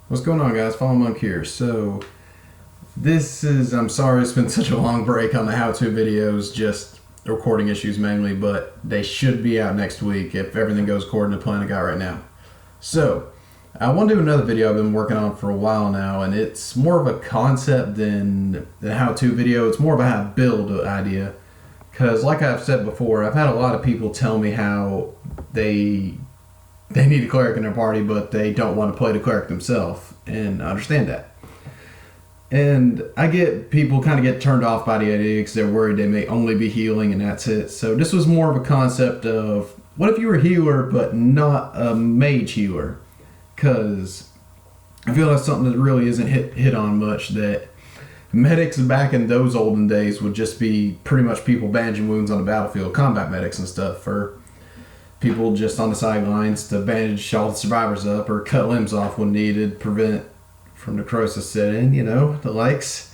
What's going on, guys? Follow Monk here. So, I'm sorry it's been such a long break on the how-to videos, just recording issues mainly, but they should be out next week if everything goes according to plan I got right now. So, I want to do another video I've been working on for a while now, and it's more of a concept than a how-to video. It's more of a how to build idea. Because, like I've said before, I've had a lot of people tell me how they need a cleric in their party, but they don't want to play the cleric themselves, and I understand that. And I get people kind of get turned off by the idea because they're worried they may only be healing and that's it. So this was more of a concept of, what if you were a healer but not a mage healer? Because I feel that's something that really isn't hit on much, that medics back in those olden days would just be pretty much people bandaging wounds on the battlefield, combat medics and stuff, for people just on the sidelines to bandage all the survivors up or cut limbs off when needed, prevent from necrosis setting, the likes.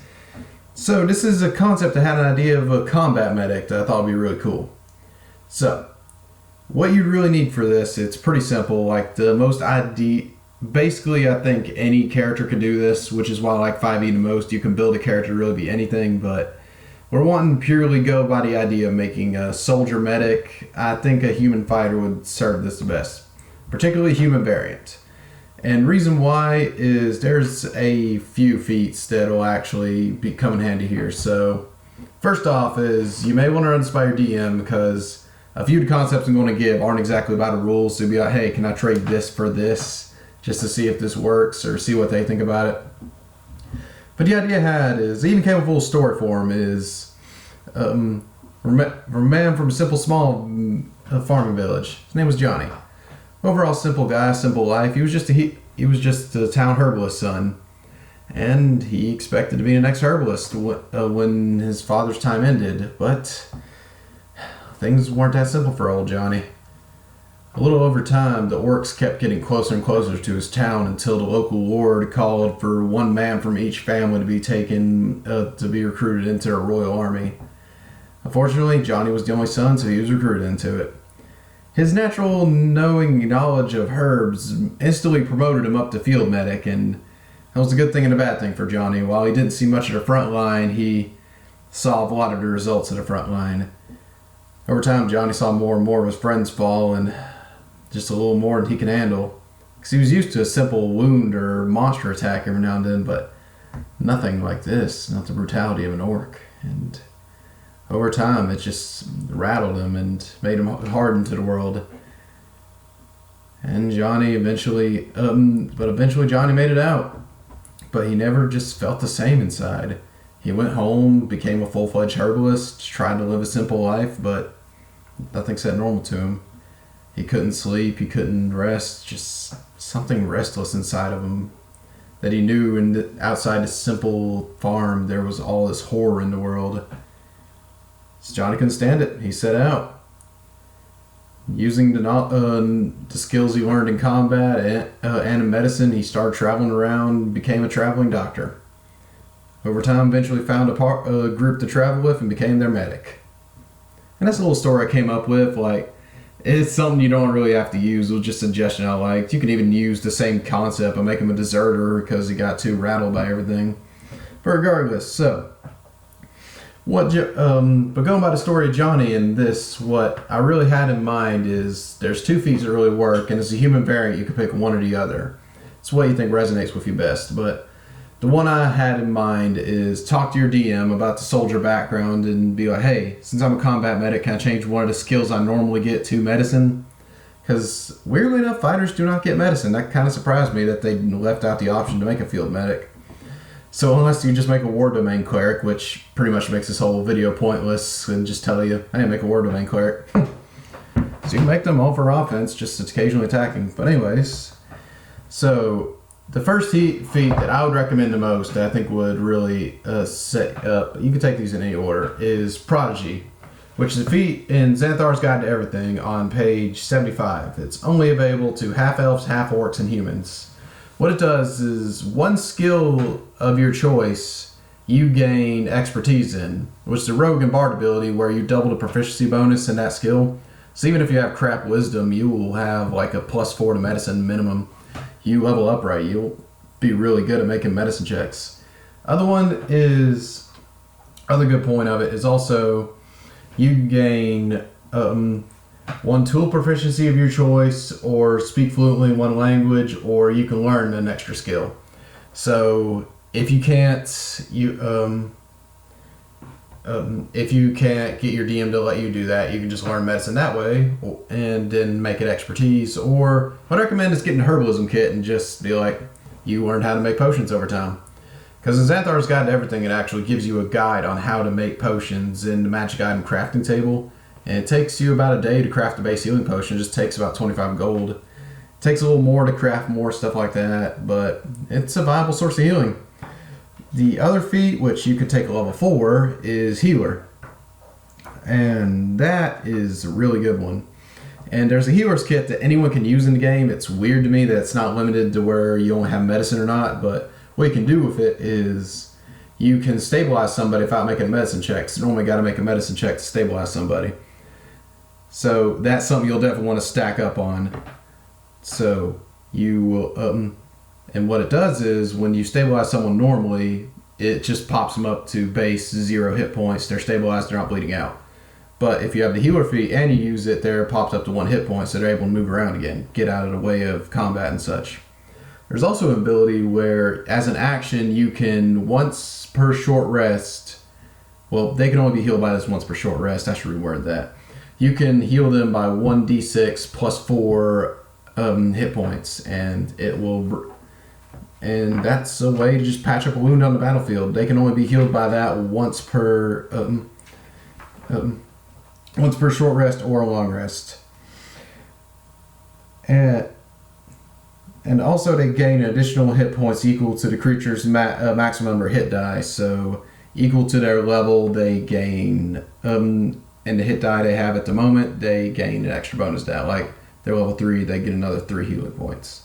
So this is a concept I had an idea of a combat medic that I thought would be really cool. So what you really need for this, it's pretty simple. Like basically I think any character could do this, which is why I like 5e the most. You can build a character to really be anything, but we're wanting to purely go by the idea of making a soldier medic. I think a human fighter would serve this the best, particularly human variant. And reason why is there's a few feats that'll actually come in handy here. So first off is you may want to run this by your DM, because a few of the concepts I'm going to give aren't exactly about the rules. So you'll be like, hey, can I trade this for this just to see if this works or see what they think about it. But the idea I had is, it even came with a full story form, is a man from a simple small farming village. His name was Johnny. Overall simple guy, simple life. He was just a town herbalist's son, and he expected to be the next herbalist when his father's time ended. But things weren't that simple for old Johnny. A little over time, the orcs kept getting closer and closer to his town until the local lord called for one man from each family to be taken to be recruited into a royal army. Unfortunately, Johnny was the only son, so he was recruited into it. His natural knowledge of herbs instantly promoted him up to field medic, and that was a good thing and a bad thing for Johnny. While he didn't see much of the front line, he saw a lot of the results of the front line. Over time, Johnny saw more and more of his friends fall, and just a little more than he could handle. Because he was used to a simple wound or monster attack every now and then, but nothing like this, not the brutality of an orc. And over time, it just rattled him and made him hardened to the world. And Johnny eventually Johnny made it out. But he never just felt the same inside. He went home, became a full-fledged herbalist, tried to live a simple life, but nothing set normal to him. He couldn't sleep, he couldn't rest, just something restless inside of him that he knew outside his simple farm there was all this horror in the world. So Johnny couldn't stand it. He set out. Using the skills he learned in combat and in medicine, he started traveling around, became a traveling doctor. Over time, eventually found a group to travel with and became their medic. And that's a little story I came up with. It's something you don't really have to use. It was just a suggestion I liked. You can even use the same concept and make him a deserter because he got too rattled by everything. But regardless, but going by the story of Johnny and this, what I really had in mind is there's two feats that really work, and as a human variant, you can pick one or the other. It's what you think resonates with you best. But the one I had in mind is talk to your DM about the soldier background and be like, hey, since I'm a combat medic, can I change one of the skills I normally get to medicine? Because weirdly enough, fighters do not get medicine. That kind of surprised me that they left out the option to make a field medic. So unless you just make a war domain cleric, which pretty much makes this whole video pointless, and just tell you, hey, make a war domain cleric. So you can make them all for offense, just occasionally attacking. But anyways, so the first feat that I would recommend the most, that I think would really set up, you can take these in any order, is Prodigy, which is a feat in Xanthar's Guide to Everything on page 75. It's only available to half-elves, half-orcs, and humans. What it does is one skill of your choice you gain expertise in, which is a rogue and bard ability where you double the proficiency bonus in that skill. So even if you have crap wisdom, you will have like a +4 to medicine minimum. You level up right, you'll be really good at making medicine checks. Other good point of it is also you gain one tool proficiency of your choice, or speak fluently in one language, or you can learn an extra skill. So if you can't get your DM to let you do that, you can just learn medicine that way and then make it expertise. Or what I recommend is getting a herbalism kit and just be like, you learned how to make potions over time. Because in Xanthar's Guide to Everything, it actually gives you a guide on how to make potions in the Magic Item crafting table. And it takes you about a day to craft a base healing potion. It just takes about 25 gold. It takes a little more to craft more stuff like that, but it's a viable source of healing. The other feat, which you could take a level 4, is Healer. And that is a really good one. And there's a healer's kit that anyone can use in the game. It's weird to me that it's not limited to where you only have medicine or not, but what you can do with it is you can stabilize somebody without making a medicine check. So you normally got to make a medicine check to stabilize somebody. So that's something you'll definitely want to stack up on. So you will, and what it does is when you stabilize someone normally, it just pops them up to base 0 hit points. They're stabilized, they're not bleeding out. But if you have the healer feat and you use it, there pops up to 1 hit point, so they're able to move around again, get out of the way of combat and such. There's also an ability where, as an action, you can once per short rest. Well, they can only be healed by this once per short rest. I should reword that. You can heal them by 1d6 plus 4 hit points, and it will. And that's a way to just patch up a wound on the battlefield. They can only be healed by that once per short rest or a long rest. And also they gain additional hit points equal to the creature's maximum number of hit die. So equal to their level, they gain, and the hit die they have at the moment, they gain an extra bonus die. Like they're level 3, they get another 3 healing points.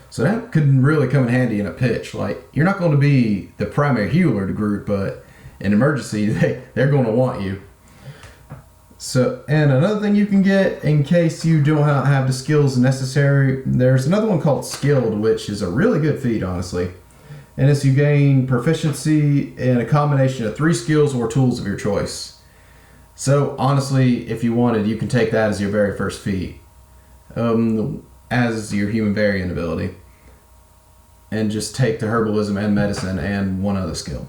So that could really come in handy in a pitch. Like, you're not going to be the primary healer of the group, but in emergency, they're going to want you. So, and another thing you can get in case you don't have the skills necessary, there's another one called Skilled, which is a really good feat, honestly. And it's you gain proficiency in a combination of 3 skills or tools of your choice. So, honestly, if you wanted, you can take that as your very first feat. As your human variant ability, and just take the herbalism and medicine and 1 other skill,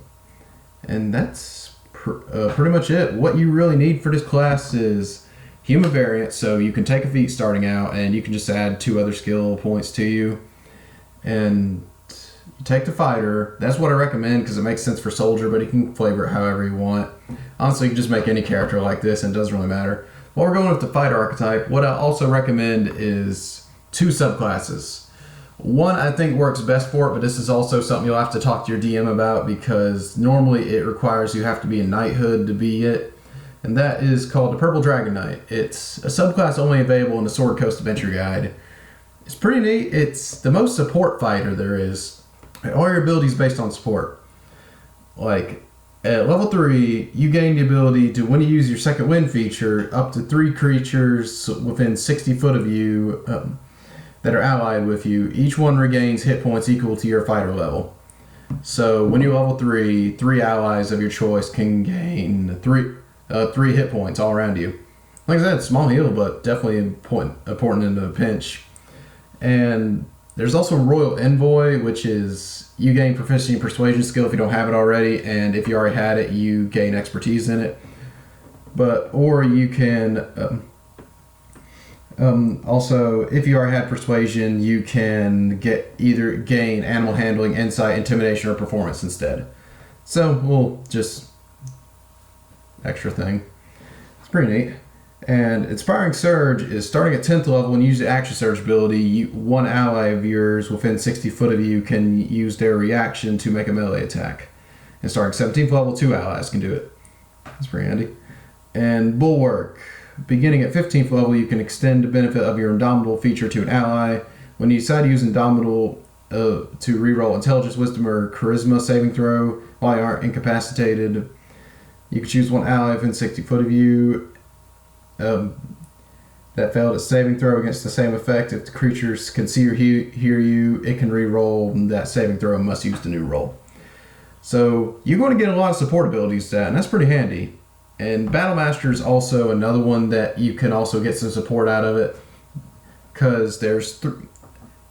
and that's pretty much it. What you really need for this class is human variant, so you can take a feat starting out and you can just add 2 other skill points to you, and you take the fighter. That's what I recommend because it makes sense for soldier, but you can flavor it however you want. Honestly, you can just make any character like this and it doesn't really matter. While we're going with the fighter archetype, what I also recommend is 2 subclasses. One I think works best for it, but this is also something you'll have to talk to your DM about because normally it requires you have to be a knighthood to be it, and that is called the Purple Dragon Knight. It's a subclass only available in the Sword Coast Adventure Guide. It's pretty neat. It's the most support fighter there is. All your abilities based on support. Like at level 3, you gain the ability to, when you use your second wind feature, up to 3 creatures within 60 foot of you that are allied with you, each one regains hit points equal to your fighter level. So when you level 3, 3 allies of your choice can gain 3 hit points all around you. Like I said, small heal, but definitely important in a pinch. And there's also Royal Envoy, which is you gain proficiency in persuasion skill if you don't have it already, and if you already had it, you gain expertise in it. Or you can also, if you already had persuasion, you can either gain animal handling, insight, intimidation, or performance instead. So we'll just extra thing. It's pretty neat. And Inspiring Surge is starting at 10th level. When you use the Action Surge ability, 1 ally of yours within 60 foot of you can use their reaction to make a melee attack. And starting 17th level, 2 allies can do it. That's pretty handy. And Bulwark. Beginning at 15th level, you can extend the benefit of your Indomitable feature to an ally. When you decide to use Indomitable to reroll Intelligence, Wisdom, or Charisma saving throw while you aren't incapacitated, you can choose 1 ally within 60 foot of you. The that failed its saving throw against the same effect. If the creatures can see or hear you, it can re-roll that saving throw and must use the new roll. So you're going to get a lot of support abilities to that, and that's pretty handy. And Battlemaster is also another one that you can also get some support out of it, because there's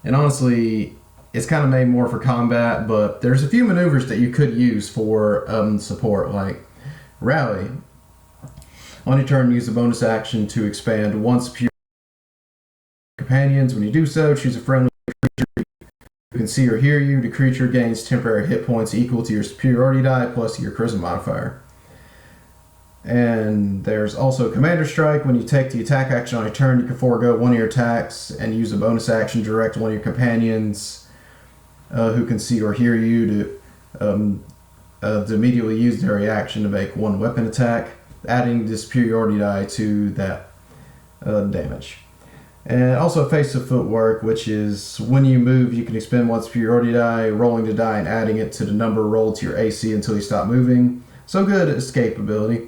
and honestly, it's kind of made more for combat, but there's a few maneuvers that you could use for support, like Rally. On your turn, use a bonus action to expand one superior companions. When you do so, choose a friendly creature who can see or hear you. The creature gains temporary hit points equal to your superiority die plus your charisma modifier. And there's also Commander Strike. When you take the attack action on your turn, you can forego one of your attacks and use a bonus action to direct one of your companions who can see or hear you to immediately use their reaction to make one weapon attack, adding the superiority die to that damage. And also Face of Footwork, which is when you move, you can expend one superiority die, rolling the die and adding it to the number rolled to your AC until you stop moving. So good escape ability.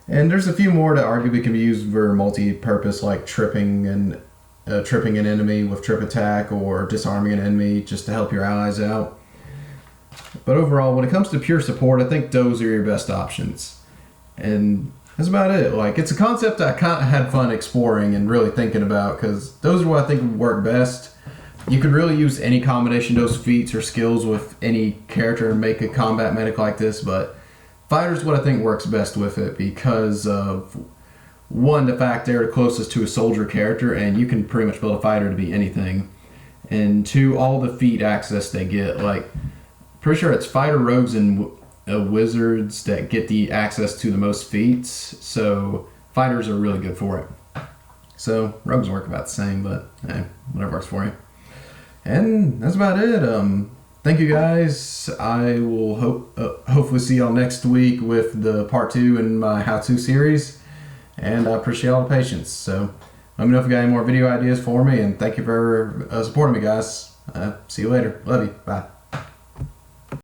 And there's a few more that arguably can be used for multi-purpose, like tripping an enemy with trip attack, or disarming an enemy just to help your allies out. But overall, when it comes to pure support, I think those are your best options. And that's about it. Like, it's a concept I kind of had fun exploring and really thinking about, because those are what I think would work best. You could really use any combination of those feats or skills with any character and make a combat medic like this, but Fighter's what I think works best with it, because of, one, the fact they're the closest to a soldier character, and you can pretty much build a fighter to be anything. And two, all the feat access they get. Like, pretty sure it's fighter, rogues, and wizards that get the access to the most feats. So fighters are really good for it. So rogues work about the same, but hey, whatever works for you. And that's about it. Thank you guys. I will hopefully see y'all next week with the part 2 in my how-to series. And I appreciate all the patience. So let me know if you got any more video ideas for me. And thank you for supporting me, guys. See you later. Love you. Bye.